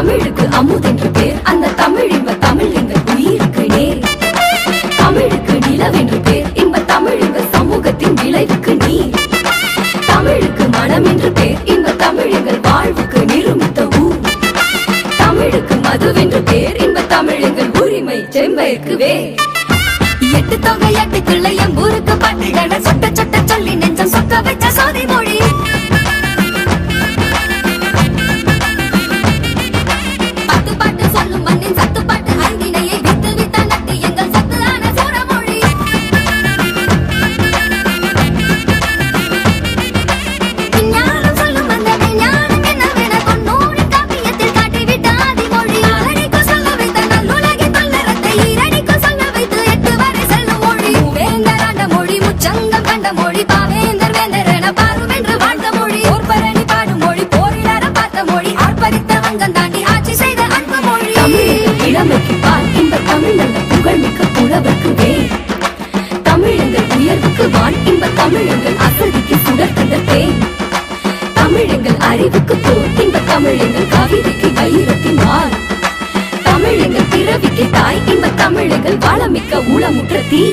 தமிழுக்கு அமுதென்று பேர், அந்த தமிழ் இன்ப தமிழ் எங்கள் உயிருக்கு நேர். தமிழுக்கு நிலவென்று பேர், இன்ப தமிழ் எங்கள் சமூகத்தின் விளைவுக்கு நீர். தமிழுக்கு மனம் என்று பேர், இன்ப தமிழ் எங்கள் வாழ்வுக்கு நிருமித்த ஊர். தமிழுக்கு மதுவென்று பேர், இன்ப தமிழ் எங்கள் உரிமை செம்பயிற்கு வேர். எட்டு தொகை எட்டு கிள்ளை எம்பூருக்கு பட்டுகளை சொட்ட சொட்ட சொல்லி நெஞ்சம் சொக்க வச்ச சோதி மொழி. பத்து பாட்டு சொல்லும் மண்ணின் சத்து பாட்டு ஐந்தினையை வித்து வித்த நட்டு எங்கள் சத்து ஆன சூரமொழி. விஞ்ஞானம் சொல்லும் அந்த விஞ்ஞானம் என்னவென தொன்னூறின் காப்பியத்தில் காட்டிவிட்ட ஆதிமொழி. ஆறடிக்கு சொல்ல வைத்த நல்லுலகி தொல்லறத்தை ஈரடிக்கு சொல்ல வைத்து எட்டு வரை செல்லும் மொழி. வேந்தராண்ட மொழி முச்சங்கம் கண்ட மொழி, பாவேந்தர் வேந்தர் என பாருமென்று வாழ்ந்த மொழி. போர்பரணி பாடும் மொழி, போரிலற பார்த்த மொழி, ஆர்ப்பரித்த வங்கம் தாண்டி ஆட்சி செய்த அன்பு மொழி. தமிழ் இளமைக்கு பால், இன்ப தமிழ் நல்ல புகழ்மிக்க புலவர்க்கு வேர். தமிழ் எங்கள் உயர்வுக்கு வான், இன்ப தமிழ் எங்கள் அசதிக்கு சுடர் கண்ட தேன். தமிழ் எங்கள் அறிவுக்கு தோல், இன்ப தமிழ் எங்கள் கவிதைக்கு வைரத்தின் வாள். தமிழ் எங்கள் பிறவிக்கு தாய், இன்ப தமிழ் எங்கள் வளமிக்க உளமுற்ற தீ.